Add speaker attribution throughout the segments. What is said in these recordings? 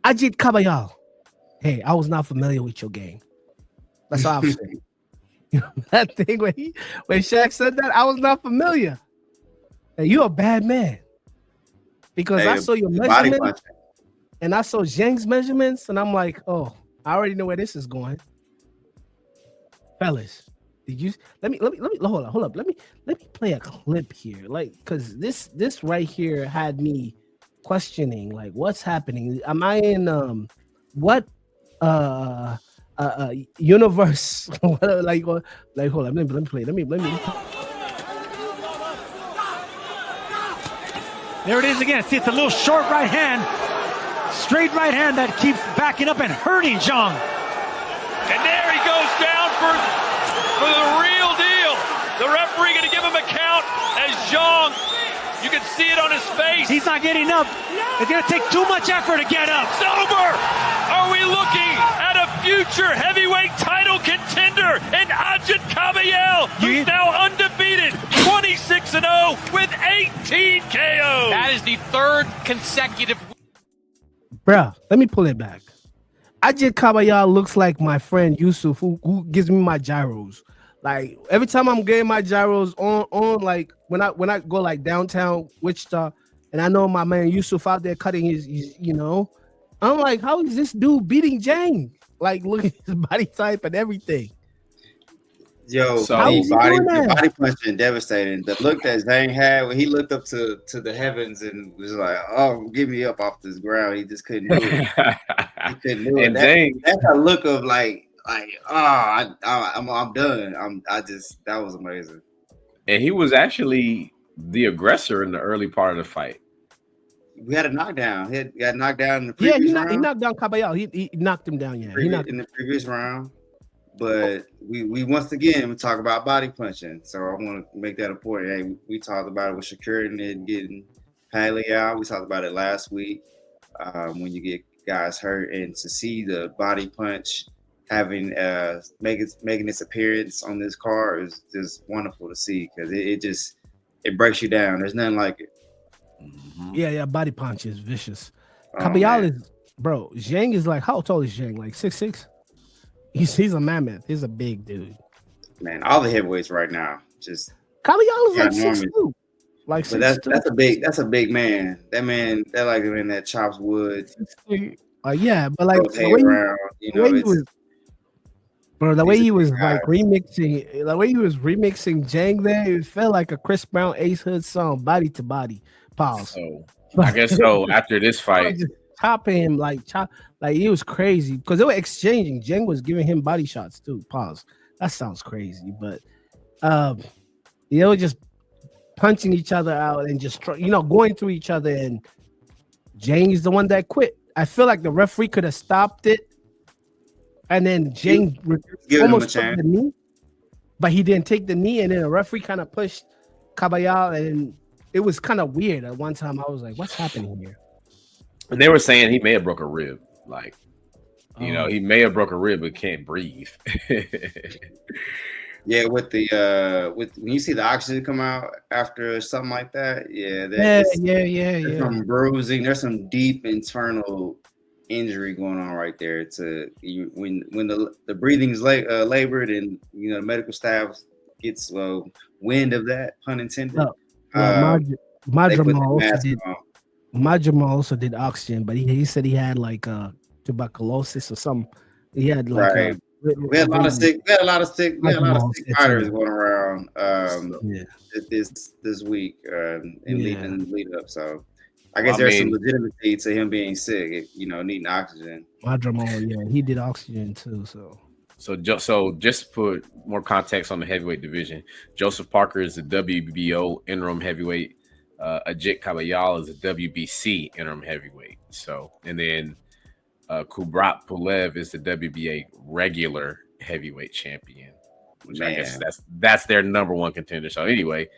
Speaker 1: Agit Kabayel. Hey, I was not familiar with your game. That's all I'm saying. You know, that thing when Shaq said that, I was not familiar. Hey, you a bad man. Because I saw your
Speaker 2: body
Speaker 1: measurements
Speaker 2: punching.
Speaker 1: and I saw Zhang's measurements, and I'm like, oh, I already know where this is going. Fellas, did you let me hold up. Let me play a clip here. Like, cause this right here had me questioning like what's happening. Am I in what uh universe? like hold on, let me play. Let me
Speaker 3: There it is again. See, it's a little short right hand. Straight right hand that keeps backing up and hurting Zhang.
Speaker 4: And there he goes down for the real deal. The referee going to give him a count as Zhang, you can see it on his face.
Speaker 3: He's not getting up. It's going to take too much effort to get up.
Speaker 4: It's over. Are we looking at a future heavyweight title contender in Agit Kabayel, who's now undefeated, 26-0 with 18 KOs?
Speaker 5: That is the third consecutive.
Speaker 1: Bruh, let me pull it back. Agit Kabayel looks like my friend Yusuf, who gives me my gyros. Like every time I'm getting my gyros on like when I go like downtown Wichita, and I know my man Yusuf out there cutting his you know, I'm like, how is this dude beating Zhang? Like, look at his body type and everything.
Speaker 2: Yo,
Speaker 1: So
Speaker 2: body punching devastating. The look that Zhang had when he looked up to the heavens and was like, "Oh, get me up off this ground." He just couldn't do it. He couldn't do it. That's a look of like, I'm done. That was amazing.
Speaker 6: And he was actually the aggressor in the early part of the fight.
Speaker 2: We had a knockdown. He got knocked down in the previous round.
Speaker 1: He knocked down Kabayel. He knocked him down. Yeah,
Speaker 2: in the previous round. But we once again we talk about body punching, so I want to make that important. Hey, we talked about it with Shakur and getting Paley out. We talked about it last week when you get guys hurt, and to see the body punch having making its appearance on this card is just wonderful to see because it breaks you down. There's nothing like it.
Speaker 1: Mm-hmm. Yeah, body punch is vicious. Kabayel is Zhang is like, how tall is Zhang? Like 6'6"? He's a mammoth. He's a big dude.
Speaker 2: Man, all the heavyweights right now just
Speaker 1: Kabayel is like 6'2". Like,
Speaker 2: but that's a big man. That man, that like man that chops wood.
Speaker 1: Yeah, but like the way he was like remixing Zhang there, it felt like a Chris Brown Ace Hood song, body to body. Pause.
Speaker 6: So I guess so. After this fight,
Speaker 1: chopping him like it was crazy because they were exchanging. Zhang was giving him body shots too. Pause. That sounds crazy, but they were just punching each other out and just going through each other. And Zhang is the one that quit. I feel like the referee could have stopped it, and then Zhang almost took the knee, but he didn't take the knee, and then the referee kind of pushed Kabayel, and it was kind of weird. At one time, I was like, "What's happening here?"
Speaker 6: They were saying he may have broke a rib, like he may have broke a rib but can't breathe.
Speaker 2: Yeah, with when you see the oxygen come out after something like that, there's some bruising. There's some deep internal injury going on right there. When the breathing is labored, and the medical staff gets wind of that, pun intended.
Speaker 1: Majama also did oxygen, but he said he had like tuberculosis or something. He had like
Speaker 2: we had a lot of sick fighters going around this week and lead up. So I guess there's some legitimacy to him being sick, needing oxygen.
Speaker 1: Majama, he did oxygen too.
Speaker 6: So just to put more context on the heavyweight division, Joseph Parker is the WBO interim heavyweight. Agit Kabayel is a WBC interim heavyweight. So, and then Kubrat Pulev is the WBA regular heavyweight champion, which I guess that's their number one contender. So anyway,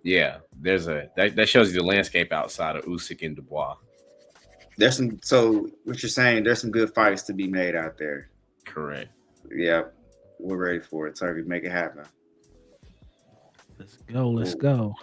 Speaker 6: there's that shows you the landscape outside of Usyk and Dubois.
Speaker 2: So what you're saying, there's some good fights to be made out there.
Speaker 6: Correct.
Speaker 2: Yeah, we're ready for it. So we make it happen.
Speaker 1: Let's go.